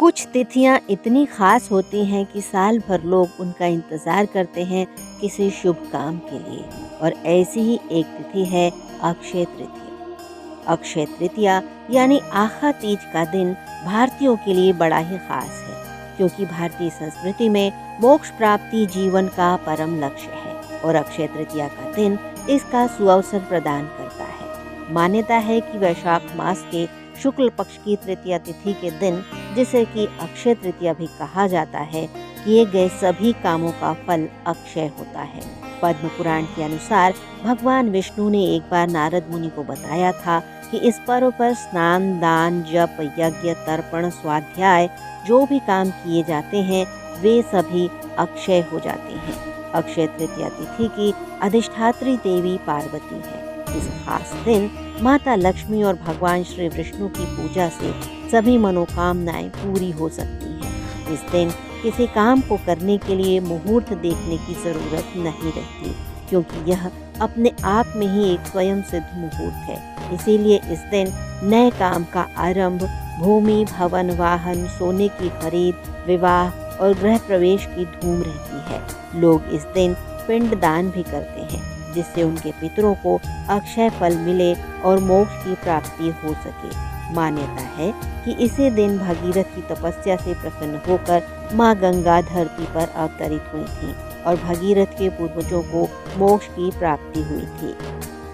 कुछ तिथियां इतनी खास होती हैं कि साल भर लोग उनका इंतज़ार करते हैं किसी शुभ काम के लिए। और ऐसी ही एक तिथि है अक्षय तृतीया। अक्षय तृतीया यानी आखा तीज का दिन भारतीयों के लिए बड़ा ही खास है, क्योंकि भारतीय संस्कृति में मोक्ष प्राप्ति जीवन का परम लक्ष्य है और अक्षय तृतीया का दिन इसका सुअवसर प्रदान करता है। मान्यता है कि वैशाख मास के शुक्ल पक्ष की तृतीया तिथि के दिन, जिसे कि अक्षय तृतीया भी कहा जाता है, किए गए सभी कामों का फल अक्षय होता है। पद्म पुराण के अनुसार भगवान विष्णु ने एक बार नारद मुनि को बताया था कि इस पर्व पर स्नान, दान, जप, यज्ञ, तर्पण, स्वाध्याय जो भी काम किए जाते हैं वे सभी अक्षय हो जाते हैं। अक्षय तृतीया तिथि की अधिष्ठात्री देवी पार्वती है। इस खास दिन माता लक्ष्मी और भगवान श्री विष्णु की पूजा से सभी मनोकामनाएं पूरी हो सकती हैं। इस दिन किसी काम को करने के लिए मुहूर्त देखने की जरूरत नहीं रहती, क्योंकि यह अपने आप में ही एक स्वयं सिद्ध मुहूर्त है। इसीलिए इस दिन नए काम का आरंभ, भूमि, भवन, वाहन, सोने की खरीद, विवाह और गृह प्रवेश की धूम रहती है। लोग इस दिन पिंड दान भी करते हैं, जिससे उनके पितरों को अक्षय फल मिले और मोक्ष की प्राप्ति हो सके। मान्यता है कि इसी दिन भगीरथ की तपस्या से प्रसन्न होकर माँ गंगा धरती पर अवतरित हुई थी और भगीरथ के पूर्वजों को मोक्ष की प्राप्ति हुई थी।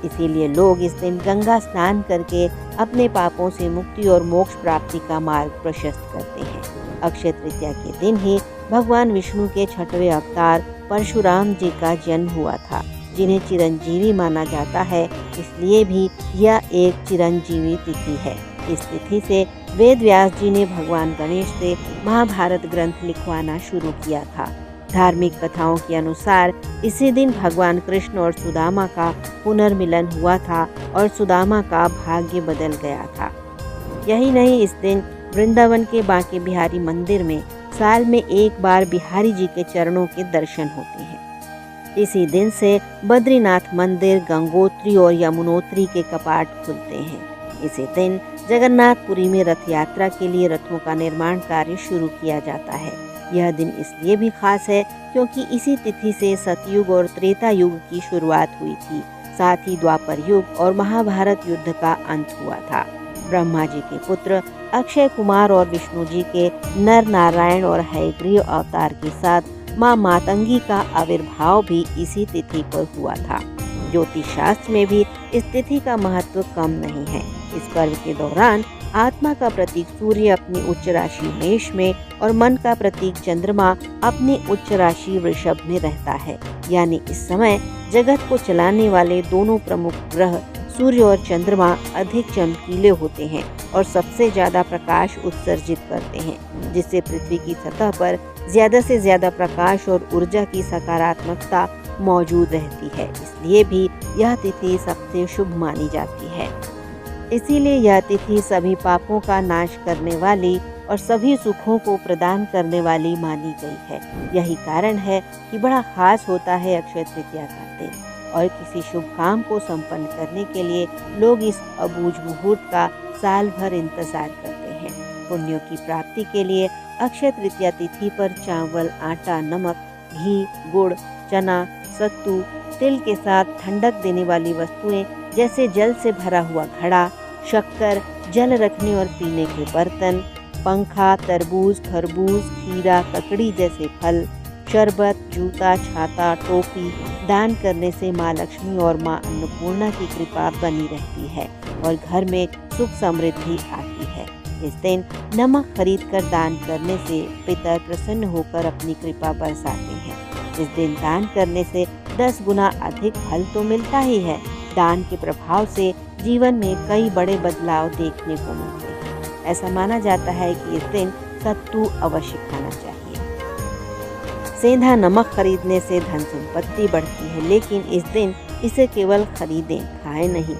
इसीलिए लोग इस दिन गंगा स्नान करके अपने पापों से मुक्ति और मोक्ष प्राप्ति का मार्ग प्रशस्त करते हैं। अक्षय तृतीया के दिन ही भगवान विष्णु के 6वें अवतार परशुराम जी का जन्म हुआ था, जिन्हें चिरंजीवी माना जाता है। इसलिए भी यह एक चिरंजीवी तिथि है। इस तिथि से वेद व्यास जी ने भगवान गणेश से महाभारत ग्रंथ लिखवाना शुरू किया था। धार्मिक कथाओं के अनुसार इसी दिन भगवान कृष्ण और सुदामा का पुनर्मिलन हुआ था और सुदामा का भाग्य बदल गया था। यही नहीं, इस दिन वृंदावन के बांके बिहारी मंदिर में साल में एक बार बिहारी जी के चरणों के दर्शन होते हैं। इसी दिन से बद्रीनाथ मंदिर, गंगोत्री और यमुनोत्री के कपाट खुलते हैं। इसी दिन जगन्नाथपुरी में रथ यात्रा के लिए रथों का निर्माण कार्य शुरू किया जाता है। यह दिन इसलिए भी खास है क्योंकि इसी तिथि से सतयुग और त्रेता युग की शुरुआत हुई थी। साथ ही द्वापर युग और महाभारत युद्ध का अंत हुआ था। ब्रह्मा जी के पुत्र अक्षय कुमार और विष्णु जी के नर नारायण और हयग्रीव अवतार के साथ माँ मातंगी का आविर्भाव भी इसी तिथि पर हुआ था। ज्योतिष शास्त्र में भी इस तिथि का महत्व कम नहीं है। इस पर्व के दौरान आत्मा का प्रतीक सूर्य अपनी उच्च राशि मेष में और मन का प्रतीक चंद्रमा अपनी उच्च राशि वृषभ में रहता है। यानी इस समय जगत को चलाने वाले दोनों प्रमुख ग्रह सूर्य और चंद्रमा अधिक चमकीले होते हैं और सबसे ज्यादा प्रकाश उत्सर्जित करते हैं, जिससे पृथ्वी की सतह पर ज्यादा से ज्यादा प्रकाश और ऊर्जा की सकारात्मकता मौजूद रहती है। इसलिए भी यह तिथि सबसे शुभ मानी जाती है। इसीलिए यह तिथि सभी पापों का नाश करने वाली और सभी सुखों को प्रदान करने वाली मानी गई है। यही कारण है कि बड़ा खास होता है अक्षय तृतीया का दिन, और किसी शुभ काम को संपन्न करने के लिए लोग इस अबूझ मुहूर्त का साल भर इंतजार करते हैं। पुण्यों की प्राप्ति के लिए अक्षय तृतीया तिथि पर चावल, आटा, नमक, घी, गुड़, चना, सत्तू, तिल के साथ ठंडक देने वाली वस्तुएं जैसे जल से भरा हुआ घड़ा, शक्कर, जल रखने और पीने के बर्तन, पंखा, तरबूज, खरबूज, खीरा, ककड़ी जैसे फल, शरबत, जूता, छाता, टोपी दान करने से माँ लक्ष्मी और माँ अन्नपूर्णा की कृपा बनी रहती है और घर में सुख समृद्धि आती है। इस दिन नमक खरीद कर दान करने से पितर प्रसन्न होकर अपनी कृपा बरसाते हैं। इस दिन दान करने से 10 गुना अधिक फल तो मिलता ही है। दान के प्रभाव से जीवन में कई बड़े बदलाव देखने को मिलते हैं। ऐसा माना जाता है कि इस दिन सत्तू अवश्य खाना चाहिए। सेंधा नमक खरीदने से धन संपत्ति बढ़ती है, लेकिन इस दिन इसे केवल खरीदें, खाएं नहीं।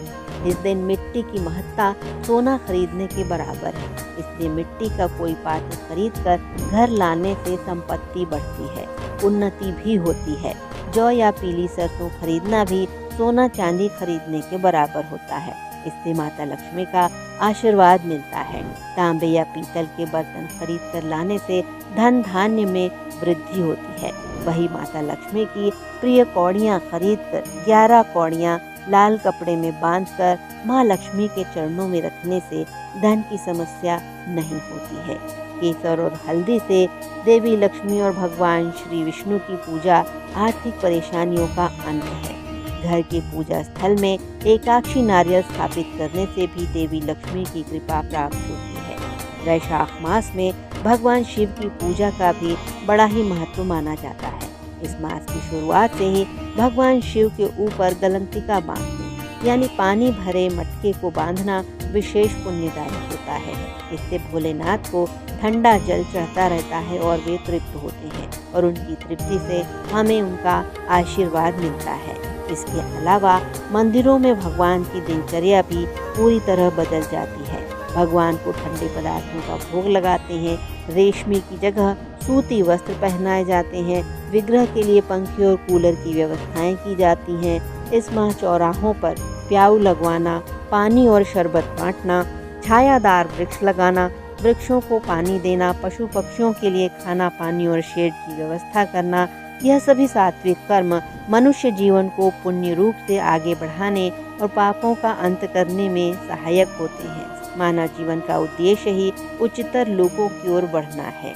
इस दिन मिट्टी की महत्ता सोना खरीदने के बराबर है। इसलिए मिट्टी का कोई पात्र खरीदकर घर लाने से संपत्ति बढ़ती है, उन्नति भी होती है। जौ या पीली सरसों खरीदना भी सोना चांदी खरीदने के बराबर होता है। इससे माता लक्ष्मी का आशीर्वाद मिलता है। तांबे या पीतल के बर्तन खरीद कर लाने से धन धान्य में वृद्धि होती है। वही माता लक्ष्मी की प्रिय कौड़ियाँ खरीद कर 11 कौड़ियाँ लाल कपड़े में बांधकर माँ लक्ष्मी के चरणों में रखने से धन की समस्या नहीं होती है। केसर और हल्दी से देवी लक्ष्मी और भगवान श्री विष्णु की पूजा आर्थिक परेशानियों का अंत है। घर के पूजा स्थल में एकाक्षी नारियल स्थापित करने से भी देवी लक्ष्मी की कृपा प्राप्त होती है। वैशाख मास में भगवान शिव की पूजा का भी बड़ा ही महत्व माना जाता है। इस मास की शुरुआत से ही भगवान शिव के ऊपर गलंतिका बांधना यानी पानी भरे मटके को बांधना विशेष पुण्यदायी होता है। इससे भोलेनाथ को ठंडा जल चढ़ता रहता है और वे तृप्त होते हैं और उनकी तृप्ति से हमें उनका आशीर्वाद मिलता है। इसके अलावा मंदिरों में भगवान की दिनचर्या भी पूरी तरह बदल जाती है। भगवान को ठंडे पदार्थों का भोग लगाते हैं, रेशमी की जगह सूती वस्त्र पहनाए जाते हैं, विग्रह के लिए पंखे और कूलर की व्यवस्थाएं की जाती हैं। इस माह चौराहों पर प्याऊ लगवाना, पानी और शरबत बांटना, छायादार वृक्ष लगाना, वृक्षों को पानी देना, पशु पक्षियों के लिए खाना पानी और शेड की व्यवस्था करना, यह सभी सात्विक कर्म मनुष्य जीवन को पुण्य रूप से आगे बढ़ाने और पापों का अंत करने में सहायक होते हैं। मानव जीवन का उद्देश्य ही उच्चतर लोकों की ओर बढ़ना है।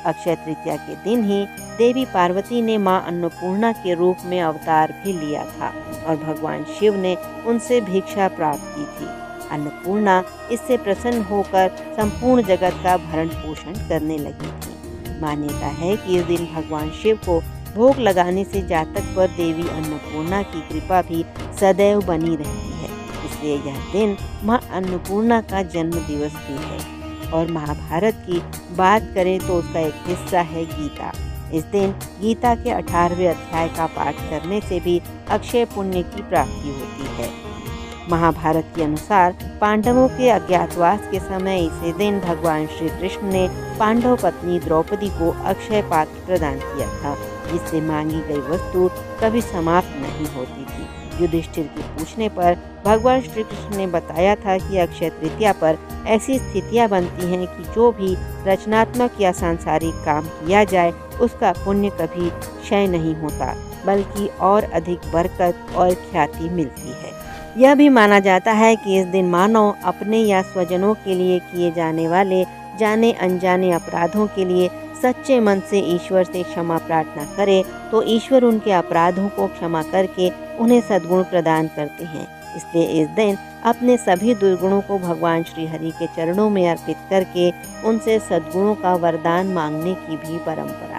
अक्षय तृतीया के दिन ही देवी पार्वती ने मां अन्नपूर्णा के रूप में अवतार भी लिया था और भगवान शिव ने उनसे भिक्षा प्राप्त की थी। अन्नपूर्णा इससे प्रसन्न होकर संपूर्ण जगत का भरण पोषण करने लगी थी। मान्यता है कि इस दिन भगवान शिव को भोग लगाने से जातक पर देवी अन्नपूर्णा की कृपा भी सदैव बनी रहती है। इसलिए यह दिन मां अन्नपूर्णा का जन्म दिवस भी है। और महाभारत की बात करें तो उसका एक हिस्सा है गीता। इस दिन गीता के 18वें अध्याय का पाठ करने से भी अक्षय पुण्य की प्राप्ति होती है। महाभारत के अनुसार पांडवों के अज्ञातवास के समय इसी दिन भगवान श्री कृष्ण ने पांडव पत्नी द्रौपदी को अक्षय पात्र प्रदान किया था, जिससे मांगी गई वस्तु कभी समाप्त नहीं होती थी। युधिष्ठिर के पूछने पर भगवान श्री कृष्ण ने बताया था कि अक्षय तृतीया पर ऐसी स्थितियां बनती हैं कि जो भी रचनात्मक या सांसारिक काम किया जाए उसका पुण्य कभी क्षय नहीं होता, बल्कि और अधिक बरकत और ख्याति मिलती है। यह भी माना जाता है कि इस दिन मानव अपने या स्वजनों के लिए किए जाने वाले जाने अनजाने अपराधों के लिए सच्चे मन से ईश्वर से क्षमा प्रार्थना करे तो ईश्वर उनके अपराधों को क्षमा करके उन्हें सद्गुण प्रदान करते हैं। इसलिए इस दिन अपने सभी दुर्गुणों को भगवान श्री हरि के चरणों में अर्पित करके उनसे सद्गुणों का वरदान मांगने की भी परंपरा